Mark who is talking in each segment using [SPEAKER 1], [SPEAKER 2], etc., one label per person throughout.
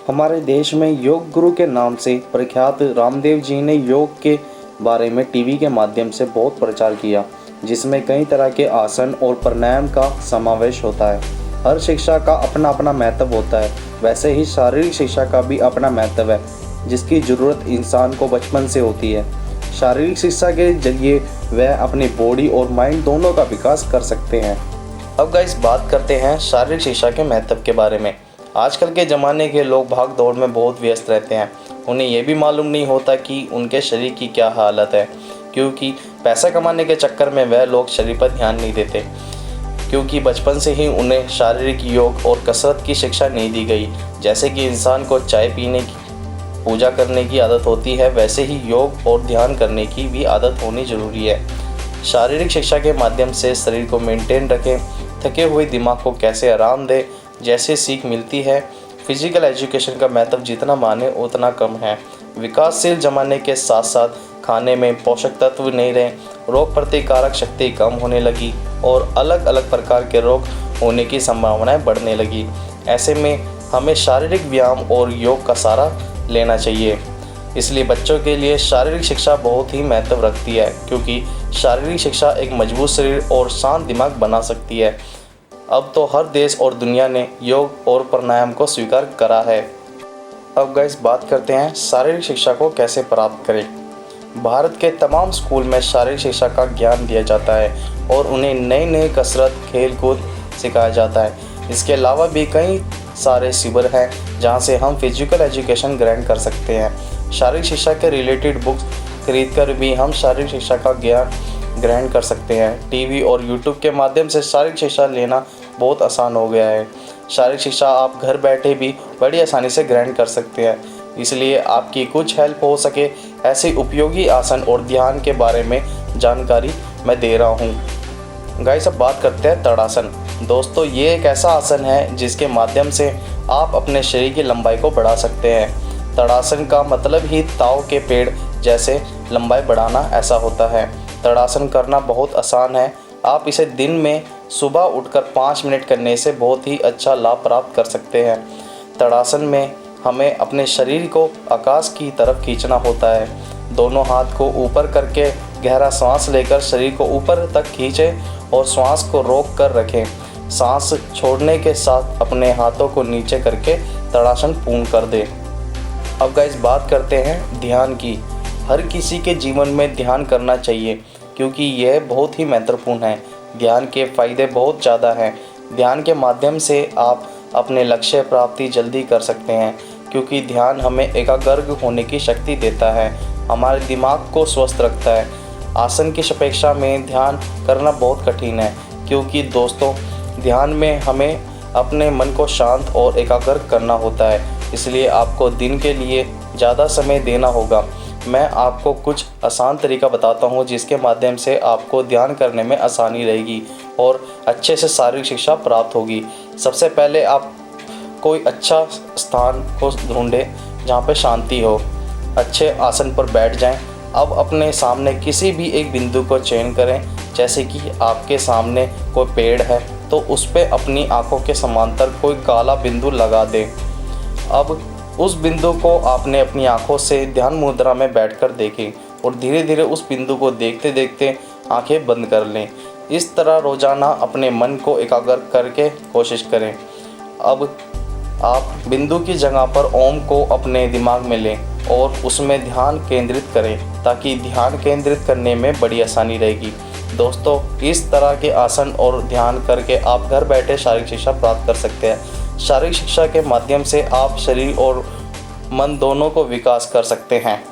[SPEAKER 1] हमारे देश में योग गुरु के नाम से प्रख्यात रामदेव जी ने योग के बारे में टीवी के माध्यम से बहुत प्रचार किया, जिसमें कई तरह के आसन और प्राणायाम का समावेश होता है। हर शिक्षा का अपना अपना महत्व होता है, वैसे ही शारीरिक शिक्षा का भी अपना महत्व है, जिसकी ज़रूरत इंसान को बचपन से होती है। शारीरिक शिक्षा के जरिए वह अपनी बॉडी और माइंड दोनों का विकास कर सकते हैं। अब गाइस बात करते हैं शारीरिक शिक्षा के महत्व के बारे में। आजकल के ज़माने के लोग भाग दौड़ में बहुत व्यस्त रहते हैं। उन्हें ये भी मालूम नहीं होता कि उनके शरीर की क्या हालत है, क्योंकि पैसा कमाने के चक्कर में वह लोग शरीर पर ध्यान नहीं देते, क्योंकि बचपन से ही उन्हें शारीरिक योग और कसरत की शिक्षा नहीं दी गई। जैसे कि इंसान को चाय पीने की, पूजा करने की आदत होती है, वैसे ही योग और ध्यान करने की भी आदत होनी ज़रूरी है। शारीरिक शिक्षा के माध्यम से शरीर को मेंटेन रखें, थके हुए दिमाग को कैसे आराम दें, जैसे सीख मिलती है। फिजिकल एजुकेशन का महत्व जितना माने उतना कम है। विकासशील ज़माने के साथ साथ खाने में पोषक तत्व नहीं रहे, रोग प्रतिकारक शक्ति कम होने लगी और अलग अलग प्रकार के रोग होने की संभावनाएं बढ़ने लगी। ऐसे में हमें शारीरिक व्यायाम और योग का सहारा लेना चाहिए। इसलिए बच्चों के लिए शारीरिक शिक्षा बहुत ही महत्व रखती है, क्योंकि शारीरिक शिक्षा एक मजबूत शरीर और शांत दिमाग बना सकती है। अब तो हर देश और दुनिया ने योग और प्राणायाम को स्वीकार करा है। अब गाइस बात करते हैं शारीरिक शिक्षा को कैसे प्राप्त करें। भारत के तमाम स्कूल में शारीरिक शिक्षा का ज्ञान दिया जाता है और उन्हें नई नई कसरत, खेल कूद सिखाया जाता है। इसके अलावा भी कई सारे शिविर हैं जहां से हम फिजिकल एजुकेशन ग्रहण कर सकते हैं। शारीरिक शिक्षा के रिलेटेड बुक्स खरीदकर भी हम शारीरिक शिक्षा का ज्ञान ग्रहण कर सकते हैं। टीवी और यूट्यूब के माध्यम से शारीरिक शिक्षा लेना बहुत आसान हो गया है। शारीरिक शिक्षा आप घर बैठे भी बड़ी आसानी से ग्रहण कर सकते हैं। इसलिए आपकी कुछ हेल्प हो सके ऐसे उपयोगी आसन और ध्यान के बारे में जानकारी मैं दे रहा हूँ। गाइस अब बात करते हैं तड़ासन। दोस्तों ये एक ऐसा आसन है जिसके माध्यम से आप अपने शरीर की लंबाई को बढ़ा सकते हैं। तड़ासन का मतलब ही ताव के पेड़ जैसे लंबाई बढ़ाना ऐसा होता है। तड़ासन करना बहुत आसान है। आप इसे दिन में सुबह उठकर 5 मिनट करने से बहुत ही अच्छा लाभ प्राप्त कर सकते हैं। तड़ासन में हमें अपने शरीर को आकाश की तरफ खींचना होता है। दोनों हाथ को ऊपर करके गहरा सांस लेकर शरीर को ऊपर तक खींचें और श्वास को रोक कर रखें। सांस छोड़ने के साथ अपने हाथों को नीचे करके तड़ासन पूर्ण कर दें। अब गाइस बात करते हैं ध्यान की। हर किसी के जीवन में ध्यान करना चाहिए, क्योंकि यह बहुत ही महत्वपूर्ण है। ध्यान के फ़ायदे बहुत ज़्यादा हैं। ध्यान के माध्यम से आप अपने लक्ष्य प्राप्ति जल्दी कर सकते हैं, क्योंकि ध्यान हमें एकाग्र होने की शक्ति देता है, हमारे दिमाग को स्वस्थ रखता है। आसन की अपेक्षा में ध्यान करना बहुत कठिन है, क्योंकि दोस्तों ध्यान में हमें अपने मन को शांत और एकाग्र करना होता है। इसलिए आपको दिन के लिए ज़्यादा समय देना होगा। मैं आपको कुछ आसान तरीका बताता हूँ जिसके माध्यम से आपको ध्यान करने में आसानी रहेगी और अच्छे से शारीरिक शिक्षा प्राप्त होगी। सबसे पहले आप कोई अच्छा स्थान को ढूंढें जहाँ पे शांति हो। अच्छे आसन पर बैठ जाएं। अब अपने सामने किसी भी एक बिंदु को चयन करें। जैसे कि आपके सामने कोई पेड़ है तो उस पर अपनी आंखों के समांतर कोई काला बिंदु लगा दें। अब उस बिंदु को आपने अपनी आंखों से ध्यान मुद्रा में बैठकर देखें और धीरे धीरे उस बिंदु को देखते देखते आंखें बंद कर लें। इस तरह रोज़ाना अपने मन को एकाग्र करके कोशिश करें। अब आप बिंदु की जगह पर ओम को अपने दिमाग में लें और उसमें ध्यान केंद्रित करें, ताकि ध्यान केंद्रित करने में बड़ी आसानी रहेगी। दोस्तों इस तरह के आसन और ध्यान करके आप घर बैठे शारीरिक शिक्षा प्राप्त कर सकते हैं। शारीरिक शिक्षा के माध्यम से आप शरीर और मन दोनों को विकास कर सकते हैं।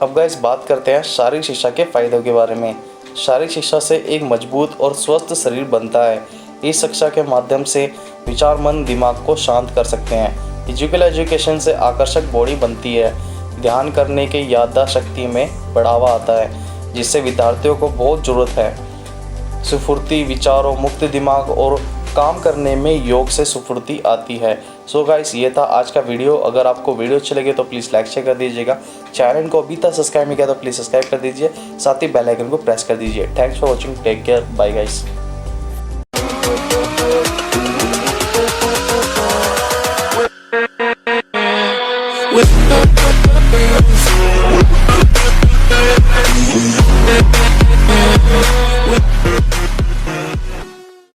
[SPEAKER 1] अब गाइस बात करते हैं शारीरिक शिक्षा के फ़ायदों के बारे में। शारीरिक शिक्षा से एक मजबूत और स्वस्थ शरीर बनता है। इस शिक्षा के माध्यम से विचारमंद दिमाग को शांत कर सकते हैं। फिजिकल एजुकेशन से आकर्षक बॉडी बनती है। ध्यान करने के याददाश्त शक्ति में बढ़ावा आता है, जिससे विद्यार्थियों को बहुत ज़रूरत है। सुफुर्ती, विचारों, मुक्त दिमाग और काम करने में योग से सुफुर्ती आती है। सो गाइस ये था आज का वीडियो। अगर आपको वीडियो अच्छी लगे तो प्लीज़ लाइक शेयर कर दीजिएगा। चैनल को अभी तक सब्सक्राइब नहीं किया तो प्लीज़ सब्सक्राइब कर दीजिए, साथ ही बेल आइकन को प्रेस कर दीजिए। Thanks for watching, take care, bye guys.
[SPEAKER 2] with